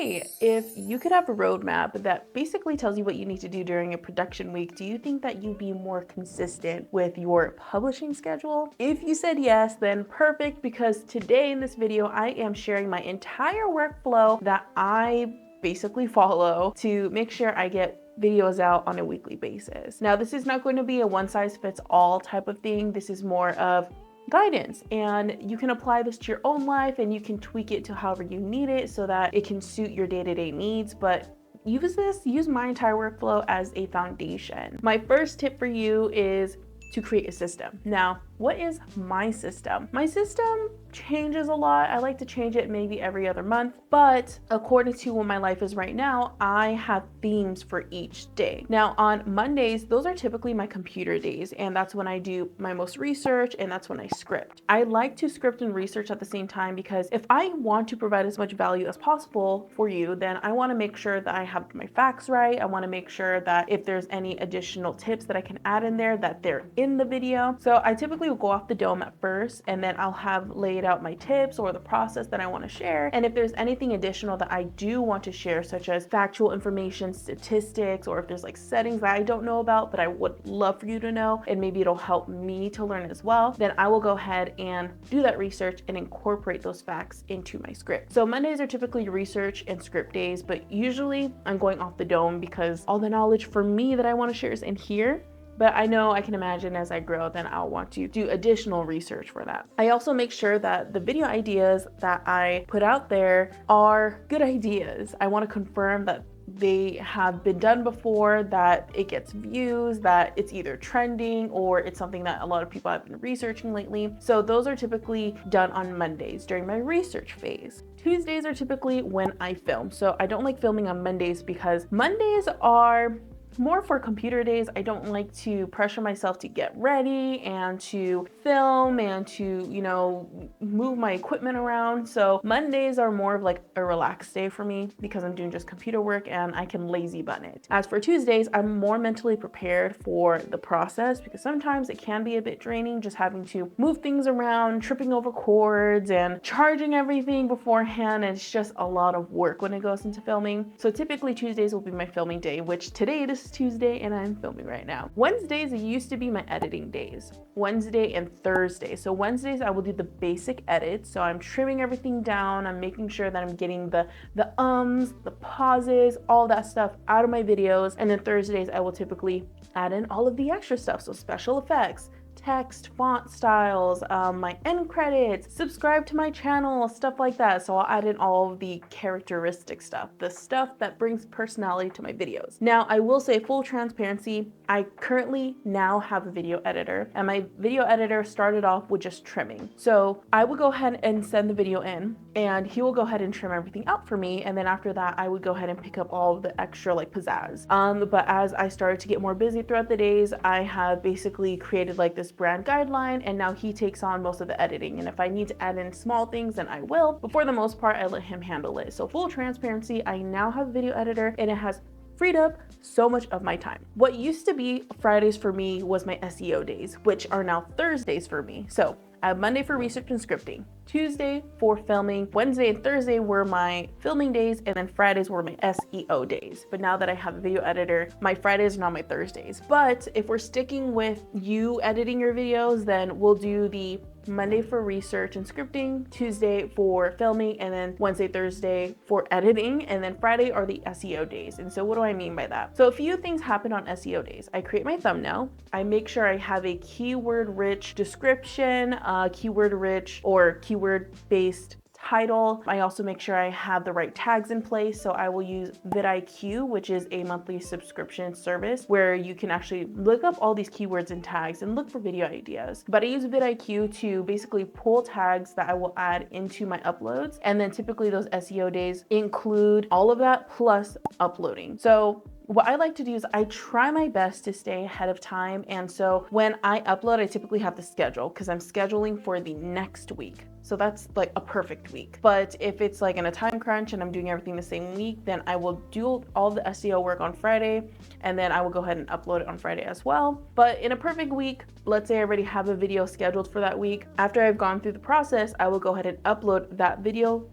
Hey, if you could have a roadmap that basically tells you what you need to do during a production week, do you think that you'd be more consistent with your publishing schedule? If you said yes, then perfect, because today in this video, I am sharing my entire workflow that I basically follow to make sure I get videos out on a weekly basis. Now, this is not going to be a one size fits all type of thing. This is more of guidance, and you can apply this to your own life and you can tweak it to however you need it so that it can suit your day-to-day needs. But use my entire workflow as a foundation. My first tip for you is to create a system. Now, what is my system? My system changes a lot. I like to change it maybe every other month, but according to what my life is right now, I have themes for each day. Now, on Mondays, those are typically my computer days, and that's when I do my most research, and that's when I script. I like to script and research at the same time because if I want to provide as much value as possible for you, then I want to make sure that I have my facts right. I want to make sure that if there's any additional tips that I can add in there, that they're in the video. So I typically will go off the dome at first, and then I'll have laid out my tips or the process that I want to share. And if there's anything additional that I do want to share, such as factual information, statistics, or if there's like settings that I don't know about, but I would love for you to know, and maybe it'll help me to learn as well, then I will go ahead and do that research and incorporate those facts into my script. So Mondays are typically research and script days, but usually I'm going off the dome because all the knowledge for me that I want to share is in here. But I know I can imagine as I grow, then I'll want to do additional research for that. I also make sure that the video ideas that I put out there are good ideas. I want to confirm that they have been done before, that it gets views, that it's either trending or it's something that a lot of people have been researching lately. So those are typically done on Mondays during my research phase. Tuesdays are typically when I film. So I don't like filming on Mondays because Mondays are more for computer days. I don't like to pressure myself to get ready and to film and to, move my equipment around. So Mondays are more of like a relaxed day for me because I'm doing just computer work and I can lazy button it. As for Tuesdays, I'm more mentally prepared for the process because sometimes it can be a bit draining just having to move things around, tripping over cords and charging everything beforehand. And it's just a lot of work when it goes into filming. So typically Tuesdays will be my filming day, which today it is Tuesday and I'm filming right now. Wednesdays used to be my editing days, Wednesday and Thursday. So Wednesdays I will do the basic edits. So I'm trimming everything down. I'm making sure that I'm getting the ums, the pauses, all that stuff out of my videos. And then Thursdays I will typically add in all of the extra stuff. So special effects, text, font styles, my end credits, subscribe to my channel, stuff like that. So I'll add in all of the characteristic stuff, the stuff that brings personality to my videos. Now, I will say full transparency, I currently now have a video editor, and my video editor started off with just trimming. So I would go ahead and send the video in, and he will go ahead and trim everything out for me. And then after that, I would go ahead and pick up all of the extra like pizzazz. But as I started to get more busy throughout the days, I have basically created like this brand guideline, and now he takes on most of the editing. And if I need to add in small things, then I will. But for the most part, I let him handle it. So full transparency, I now have a video editor, and it has freed up so much of my time. What used to be Fridays for me was my SEO days, which are now Thursdays for me. So I have Monday for research and scripting, Tuesday for filming, Wednesday and Thursday were my filming days, and then Fridays were my SEO days. But now that I have a video editor, my Fridays are now my Thursdays. But if we're sticking with you editing your videos, then we'll do the Monday for research and scripting, Tuesday for filming, and then Wednesday, Thursday for editing, and then Friday are the SEO days. And so what do I mean by that? So a few things happen on SEO days. I create my thumbnail. I make sure I have a keyword-rich description, keyword-rich or keyword-based title. I also make sure I have the right tags in place. So I will use vidIQ, which is a monthly subscription service where you can actually look up all these keywords and tags and look for video ideas. But I use vidIQ to basically pull tags that I will add into my uploads. And then typically those SEO days include all of that plus uploading. So what I like to do is I try my best to stay ahead of time. And so when I upload, I typically have the schedule because I'm scheduling for the next week. So that's like a perfect week. But if it's like in a time crunch and I'm doing everything the same week, then I will do all the SEO work on Friday, and then I will go ahead and upload it on Friday as well. But in a perfect week, let's say I already have a video scheduled for that week. After I've gone through the process, I will go ahead and upload that video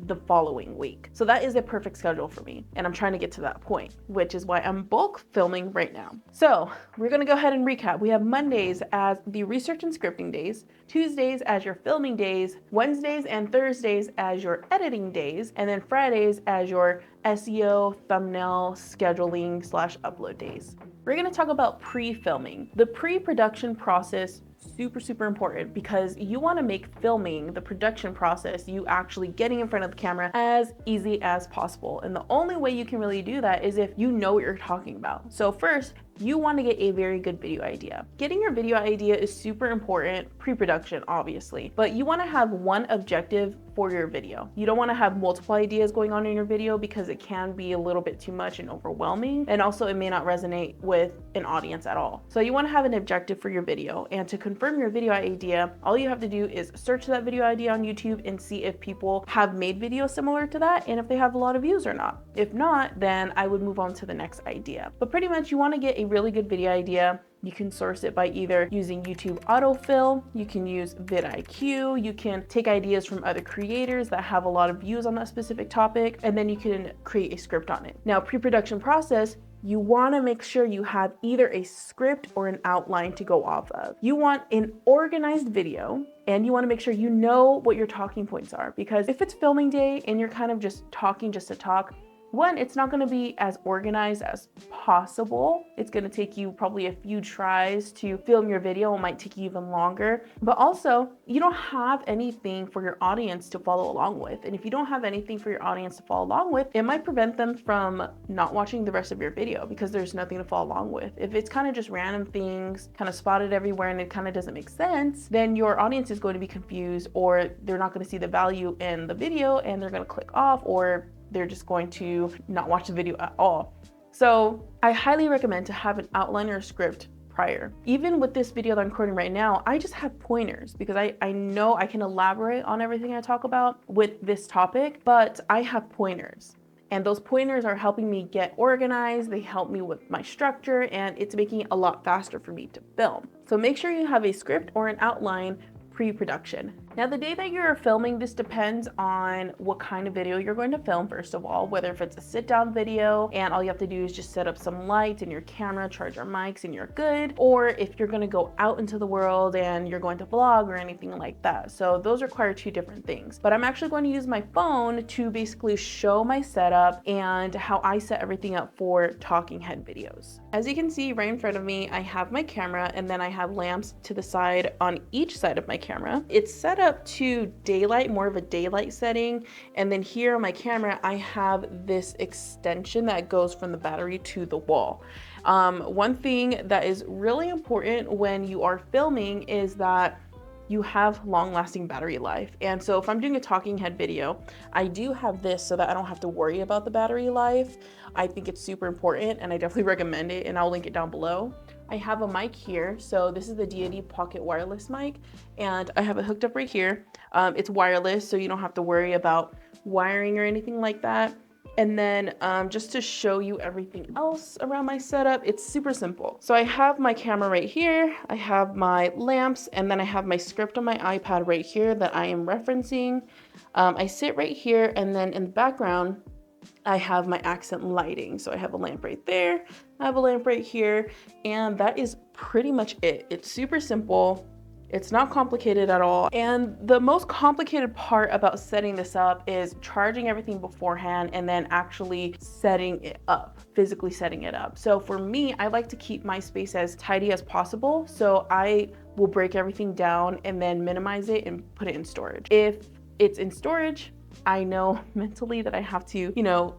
the following week. So that is a perfect schedule for me. And I'm trying to get to that point, which is why I'm bulk filming right now. So we're gonna go ahead and recap. We have Mondays as the research and scripting days, Tuesdays as your filming days, Wednesdays and Thursdays as your editing days, and then Fridays as your SEO, thumbnail, scheduling / upload days. We're gonna talk about pre-filming. The pre-production process, super important, because you wanna make filming, the production process, you actually getting in front of the camera, as easy as possible. And the only way you can really do that is if you know what you're talking about. So first, you want to get a very good video idea. Getting your video idea is super important, pre-production obviously, but you want to have one objective for your video. You don't want to have multiple ideas going on in your video because it can be a little bit too much and overwhelming, and also it may not resonate with an audience at all. So you want to have an objective for your video, and to confirm your video idea, all you have to do is search that video idea on YouTube and see if people have made videos similar to that and if they have a lot of views or not. If not, then I would move on to the next idea. But pretty much you want to get a really good video idea. You can source it by either using YouTube autofill, you can use vidIQ, you can take ideas from other creators that have a lot of views on that specific topic, and then you can create a script on it. Now, pre-production process, you want to make sure you have either a script or an outline to go off of. You want an organized video, and you want to make sure you know what your talking points are, because if it's filming day and you're kind of just talking just to talk, one, it's not going to be as organized as possible. It's going to take you probably a few tries to film your video. It might take you even longer, but also you don't have anything for your audience to follow along with. And if you don't have anything for your audience to follow along with, it might prevent them from not watching the rest of your video because there's nothing to follow along with. If it's kind of just random things kind of spotted everywhere and it kind of doesn't make sense, then your audience is going to be confused, or they're not going to see the value in the video and they're going to click off, or they're just going to not watch the video at all. So I highly recommend to have an outline or a script prior. Even with this video that I'm recording right now, I just have pointers because I know I can elaborate on everything I talk about with this topic, but I have pointers. And those pointers are helping me get organized, they help me with my structure, and it's making it a lot faster for me to film. So make sure you have a script or an outline pre-production. Now, the day that you're filming, this depends on what kind of video you're going to film, first of all, whether if it's a sit-down video and all you have to do is just set up some lights and your camera, charge your mics, and you're good, or if you're going to go out into the world and you're going to vlog or anything like that. So those require two different things. But I'm actually going to use my phone to basically show my setup and how I set everything up for talking head videos. As you can see right in front of me, I have my camera, and then I have lamps to the side on each side of my camera. It's set up to daylight, more of a daylight setting, and then here on my camera I have this extension that goes from the battery to the wall. One thing that is really important when you are filming is that you have long-lasting battery life. And so if I'm doing a talking head video, I do have this so that I don't have to worry about the battery life. I think it's super important and I definitely recommend it, and I'll link it down below. I have a mic here. So this is the Deity Pocket Wireless mic, and I have it hooked up right here. It's wireless, so you don't have to worry about wiring or anything like that. And then just to show you everything else around my setup, it's super simple. So I have my camera right here, I have my lamps, and then I have my script on my iPad right here that I am referencing. I sit right here, and then in the background, I have my accent lighting. So I have a lamp right there, I have a lamp right here, and that is pretty much it. It's super simple. It's not complicated at all. And the most complicated part about setting this up is charging everything beforehand and then actually setting it up, physically setting it up. So for me, I like to keep my space as tidy as possible. So I will break everything down and then minimize it and put it in storage. If it's in storage, I know mentally that I have to,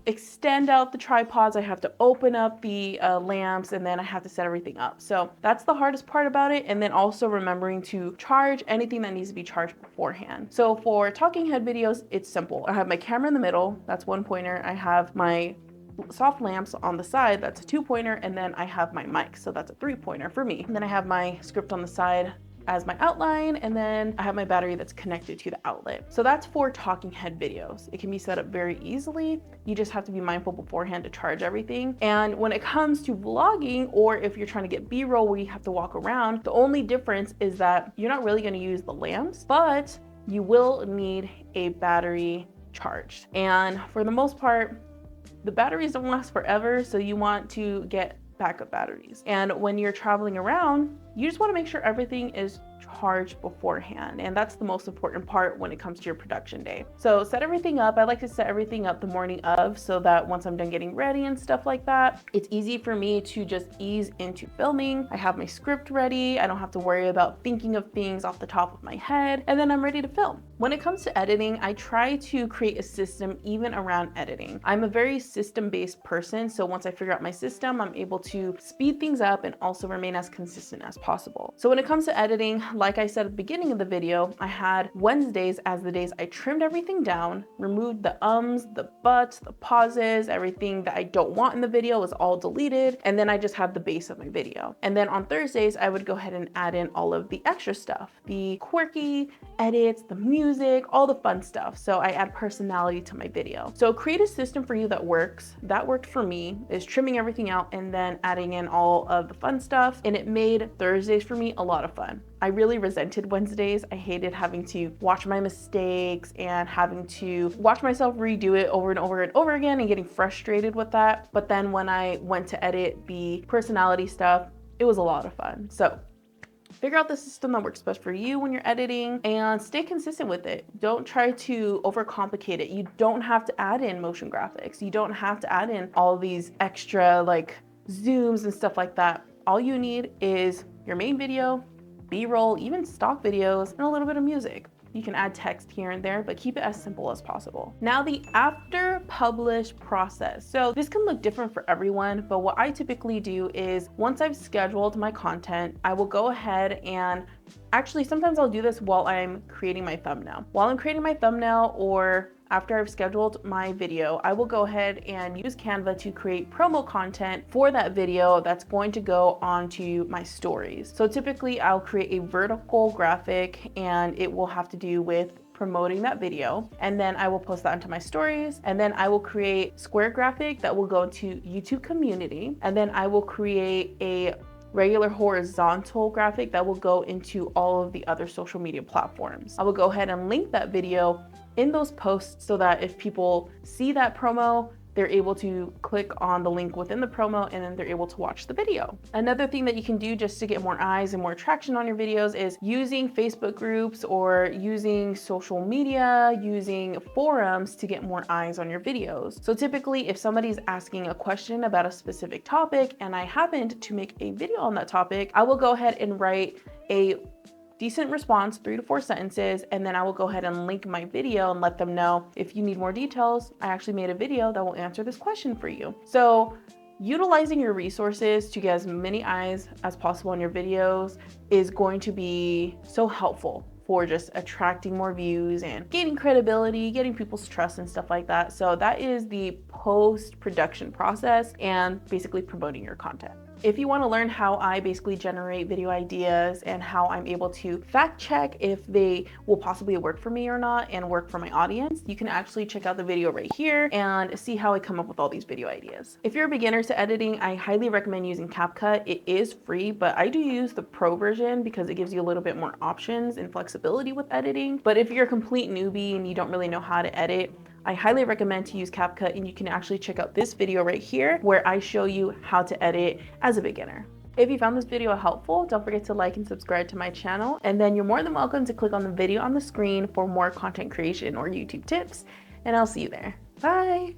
extend out the tripods. I have to open up the lamps, and then I have to set everything up. So that's the hardest part about it. And then also remembering to charge anything that needs to be charged beforehand. So for talking head videos, it's simple. I have my camera in the middle. That's one pointer. I have my soft lamps on the side. That's a 2-pointer. And then I have my mic. So that's a 3-pointer for me. And then I have my script on the side as my outline, and then I have my battery that's connected to the outlet. So that's for talking head videos. It can be set up very easily. You just have to be mindful beforehand to charge everything. And when it comes to vlogging, or if you're trying to get B-roll where you have to walk around, the only difference is that you're not really going to use the lamps, but you will need a battery charged. And for the most part, the batteries don't last forever, so you want to get backup batteries. And when you're traveling around, you just want to make sure everything is charged beforehand. And that's the most important part when it comes to your production day. So set everything up. I like to set everything up the morning of, so that once I'm done getting ready and stuff like that, it's easy for me to just ease into filming. I have my script ready. I don't have to worry about thinking of things off the top of my head, and then I'm ready to film. When it comes to editing, I try to create a system even around editing. I'm a very system-based person, so once I figure out my system, I'm able to speed things up and also remain as consistent as possible. So when it comes to editing, like I said at the beginning of the video, I had Wednesdays as the days I trimmed everything down, removed the ums, the buts, the pauses, everything that I don't want in the video was all deleted, and then I just had the base of my video. And then on Thursdays, I would go ahead and add in all of the extra stuff, the quirky edits, the music, all the fun stuff. So I add personality to my video. So create a system for you that works. That worked for me, is trimming everything out and then adding in all of the fun stuff. And it made Thursdays for me a lot of fun. I really resented Wednesdays. I hated having to watch my mistakes and having to watch myself redo it over and over and over again and getting frustrated with that. But then when I went to edit the personality stuff, it was a lot of fun. So figure out the system that works best for you when you're editing and stay consistent with it. Don't try to overcomplicate it. You don't have to add in motion graphics. You don't have to add in all these extra like zooms and stuff like that. All you need is your main video, B-roll, even stock videos, and a little bit of music. You can add text here and there, but keep it as simple as possible. Now, the after publish process. So this can look different for everyone, but what I typically do is once I've scheduled my content, I will go ahead and actually sometimes I'll do this while I'm creating my thumbnail. While I'm creating my thumbnail or after I've scheduled my video, I will go ahead and use Canva to create promo content for that video that's going to go onto my stories. So typically I'll create a vertical graphic and it will have to do with promoting that video, and then I will post that onto my stories, and then I will create square graphic that will go to YouTube community, and then I will create a regular horizontal graphic that will go into all of the other social media platforms. I will go ahead and link that video in those posts so that if people see that promo, they're able to click on the link within the promo and then they're able to watch the video. Another thing that you can do just to get more eyes and more traction on your videos is using Facebook groups or using social media, using forums to get more eyes on your videos. So typically if somebody's asking a question about a specific topic and I happened to make a video on that topic, I will go ahead and write a decent response, 3 to 4 sentences, and then I will go ahead and link my video and let them know if you need more details, I actually made a video that will answer this question for you. So utilizing your resources to get as many eyes as possible on your videos is going to be so helpful for just attracting more views and gaining credibility, getting people's trust and stuff like that. So that is the post-production process and basically promoting your content. If you want to learn how I basically generate video ideas and how I'm able to fact check if they will possibly work for me or not and work for my audience, you can actually check out the video right here and see how I come up with all these video ideas. If you're a beginner to editing, I highly recommend using CapCut. It is free, but I do use the pro version because it gives you a little bit more options and flexibility with editing. But if you're a complete newbie and you don't really know how to edit, I highly recommend to use CapCut, and you can actually check out this video right here where I show you how to edit as a beginner. If you found this video helpful, don't forget to like and subscribe to my channel, and then you're more than welcome to click on the video on the screen for more content creation or YouTube tips, and I'll see you there. Bye!